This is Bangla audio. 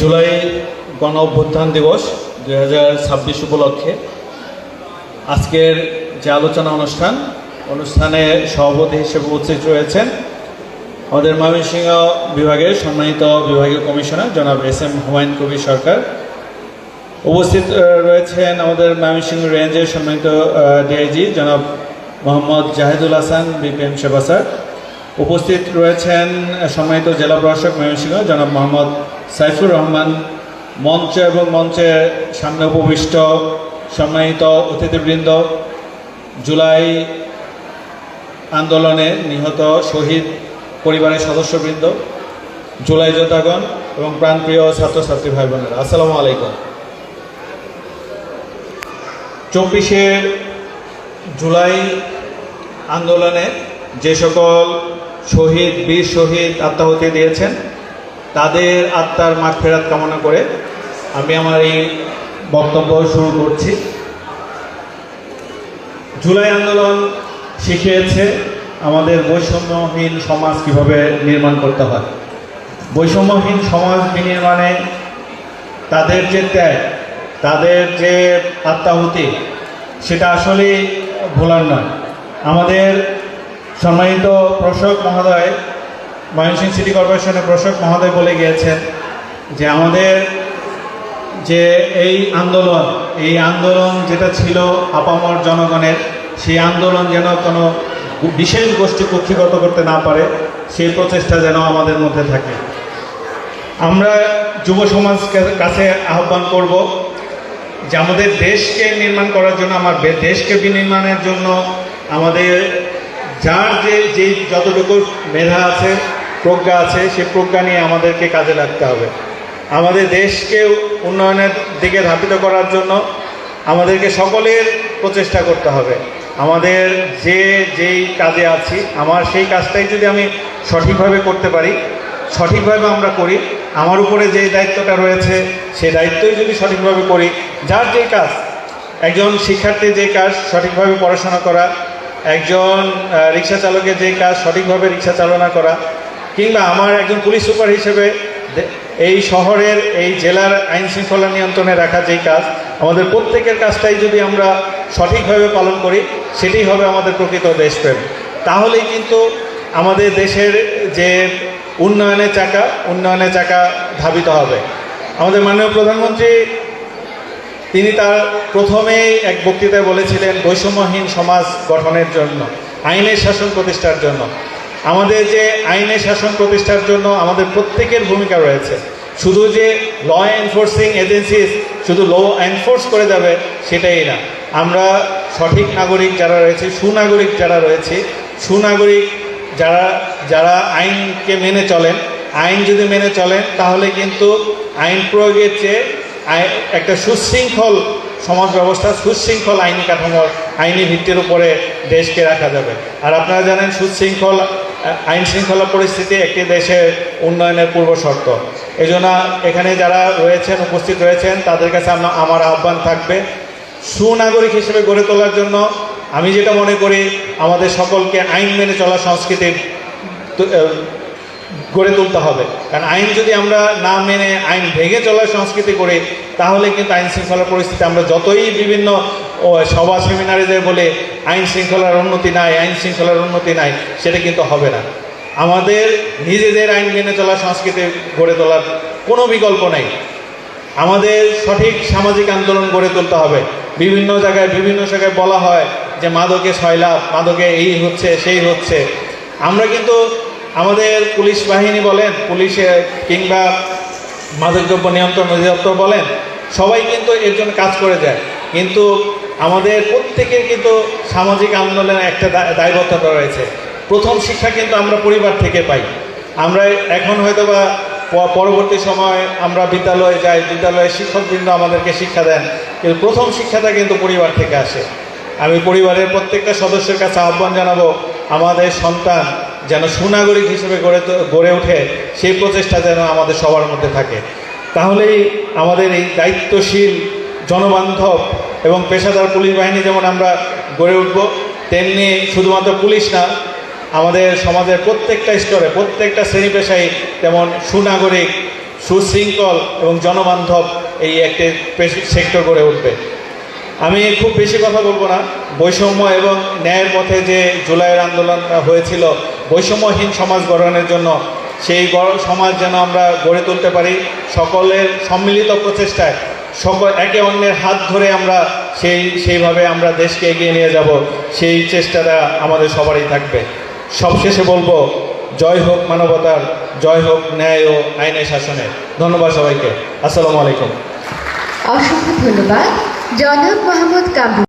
জুলাই গণ অভ্যুত্থান দিবস 2026 উপলক্ষে আজকের যে আলোচনা অনুষ্ঠানে সভাপতি হিসেবে উপস্থিত রয়েছেন আমাদের ময়মনসিংহ বিভাগের সম্মানিত বিভাগীয় কমিশনার জনাব এস.এম. হুমায়ুন কবির সরকার। উপস্থিত রয়েছেন আমাদের ময়মনসিংহ রেঞ্জের সম্মানিত ডিআইজি জনাব মোহাম্মদ জাহিদুল হাসান বিপিএম সেবা স্যার। উপস্থিত রয়েছেন সম্মানিত জেলা প্রশাসক ময়মনসিংহ জনাব মোহাম্মদ সাইফুর রহমান। মঞ্চ এবং মঞ্চের সামনে উপবিষ্ট সম্মানিত অতিথিবৃন্দ, জুলাই আন্দোলনে নিহত শহীদ পরিবারের সদস্যবৃন্দ, জুলাই যোদ্ধাগণ এবং প্রাণপ্রিয় ছাত্রছাত্রী ভাই বোনেরা, আসসালামু আলাইকুম। 24শে জুলাই আন্দোলনে যে সকল শহীদ বীর শহীদ আত্মাহুতি দিয়েছেন তাদের আত্মার মাগফিরাত কামনা করে আমি আমার এই বক্তব্য শুরু করছি। জুলাই আন্দোলন শিখিয়েছে আমাদের বৈষম্যহীন সমাজ কিভাবে নির্মাণ করতে হয়। বৈষম্যহীন সমাজ বিনির্মাণে তাদের যে ত্যাগ, তাদের যে আত্মাহুতি, সেটা আসলেই ভোলার নয়। আমাদের সম্মানিত প্রশাসক মহোদয়, ময়মনসিংহ সিটি কর্পোরেশনের প্রশাসক মহোদয় বলে গিয়েছেন যে আমাদের যে এই আন্দোলন যেটা ছিল আপামর জনগণের, সেই আন্দোলন যেন কোনো বিশেষ গোষ্ঠী কক্ষিগত করতে না পারে, সেই প্রচেষ্টা যেন আমাদের মধ্যে থাকে। আমরা যুব সমাজকে কাছে আহ্বান করব যে আমাদের দেশকে নির্মাণ করার জন্য, আমার দেশকে বিনির্মাণের জন্য আমাদের যার যে যতটুকু মেধা আছে, প্রজ্ঞা আছে, সেই প্রজ্ঞা নিয়ে আমাদেরকে কাজে লাগতে হবে। আমাদের দেশকে উন্নয়নের দিকে ধাবিত করার জন্য আমাদেরকে সকলের প্রচেষ্টা করতে হবে। আমাদের যেই কাজে আছি, আমার সেই কাজটাই যদি আমি সঠিকভাবে করতে পারি, সঠিকভাবে আমরা করি, আমার উপরে যে দায়িত্বটা রয়েছে সেই দায়িত্বই যদি সঠিকভাবে করি, যার যে কাজ, একজন শিক্ষার্থীর যে কাজ সঠিকভাবে পড়াশোনা করা, একজন রিক্সা চালকের যে কাজ সঠিকভাবে রিক্সা চালনা করা, কিংবা আমার একজন পুলিশ সুপার হিসেবে এই শহরের এই জেলার আইন শৃঙ্খলা নিয়ন্ত্রণে রাখা যেই কাজ, আমাদের প্রত্যেকের কাজটাই যদি আমরা সঠিকভাবে পালন করি, সেটি হবে আমাদের প্রকৃত দেশপ্রেম। তাহলেই কিন্তু আমাদের দেশের যে উন্নয়নের চাকা ধাবিত হবে। আমাদের মাননীয় প্রধানমন্ত্রী তিনি তার প্রথমেই এক বক্তৃতায় বলেছিলেন বৈষম্যহীন সমাজ গঠনের জন্য, আইনের শাসন প্রতিষ্ঠার জন্য। আমাদের যে আইনের শাসন প্রতিষ্ঠার জন্য আমাদের প্রত্যেকের ভূমিকা রয়েছে। শুধু যে ল এনফোর্সিং এজেন্সিস শুধু ল এনফোর্স করে যাবে সেটাই না, আমরা সঠিক নাগরিক যারা রয়েছে, সুনাগরিক যারা রয়েছে, সুনাগরিক যারা আইনকে মেনে চলেন, আইন যদি মেনে চলেন তাহলে কিন্তু আইন প্রয়োগের চেয়ে একটা সুশৃঙ্খল সমাজ ব্যবস্থা, সুশৃঙ্খল আইনি কাঠামোর আইনি ভিত্তির উপরে দেশকে রাখা যাবে। আর আপনারা জানেন সুশৃঙ্খল আইন শৃঙ্খলা পরিস্থিতি একটি দেশের উন্নয়নের পূর্ব শর্ত। এই জন্য এখানে যারা রয়েছেন, উপস্থিত রয়েছেন, তাদের কাছে আমার আহ্বান থাকবে সুনাগরিক হিসেবে গড়ে তোলার জন্য। আমি যেটা মনে করি আমাদের সকলকে আইন মেনে চলা সংস্কৃতি গড়ে তুলতে হবে। কারণ আইন যদি আমরা না মেনে আইন ভেঙে চলার সংস্কৃতি করি, তাহলে কিন্তু আইন শৃঙ্খলার পরিস্থিতি, আমরা যতই বিভিন্ন সভা সেমিনারে যে বলে আইন শৃঙ্খলার উন্নতি নাই, সেটা কিন্তু হবে না। আমাদের নিজেদের আইন মেনে চলার সংস্কৃতি গড়ে তোলার কোনো বিকল্প নেই। আমাদের সঠিক সামাজিক আন্দোলন গড়ে তুলতে হবে। বিভিন্ন জায়গায় বলা হয় যে মাদকে সয়লাভ, মাদকে এই হচ্ছে সেই হচ্ছে। আমরা কিন্তু আমাদের পুলিশ বাহিনী বলেন, পুলিশে কিংবা মাদকদ্রব্য নিয়ন্ত্রণ অধিদপ্তর বলেন, সবাই কিন্তু এর জন্য কাজ করে যায়। কিন্তু আমাদের প্রত্যেকের কিন্তু সামাজিক আন্দোলনে একটা দায়বদ্ধতা রয়েছে। প্রথম শিক্ষা কিন্তু আমরা পরিবার থেকে পাই। আমরা এখন হয়তো বা পরবর্তী সময় আমরা বিদ্যালয়ে যাই, বিদ্যালয়ের শিক্ষকবৃন্দ আমাদেরকে শিক্ষা দেন, কিন্তু প্রথম শিক্ষাটা কিন্তু পরিবার থেকে আসে। আমি পরিবারের প্রত্যেকটা সদস্যের কাছে আহ্বান জানাবো আমাদের সন্তান যেন সুনাগরিক হিসেবে গড়ে ওঠে, সেই প্রচেষ্টা যেন আমাদের সবার মধ্যে থাকে। তাহলেই আমাদের এই দায়িত্বশীল, জনবান্ধব এবং পেশাদার পুলিশ বাহিনী যেমন আমরা গড়ে উঠব, তেমনি শুধুমাত্র পুলিশ না, আমাদের সমাজের প্রত্যেকটা স্তরে প্রত্যেকটা শ্রেণী পেশায় তেমন সুনাগরিক সুশৃঙ্খল এবং জনবান্ধব এই একটি সেক্টর গড়ে উঠবে। আমি খুব বেশি কথা বলবো না। বৈষম্য এবং ন্যায়ের পথে যে জুলাইয়ের আন্দোলনটা হয়েছিল বৈষম্যহীন সমাজ গঠনের জন্য, সেই সমাজ যেন আমরা গড়ে তুলতে পারি সকলের সম্মিলিত প্রচেষ্টায়, একে অন্যের হাত ধরে আমরা সেইভাবে আমরা দেশকে এগিয়ে নিয়ে যাব, সেই চেষ্টাটা আমাদের সবারই থাকবে। সবশেষে বলবো, জয় হোক মানবতার, জয় হোক ন্যায় ও আইনের শাসনের। ধন্যবাদ সবাইকে। আসসালামু আলাইকুম। অসংখ্য ধন্যবাদ জনাব মোহাম্মদ কামরুল।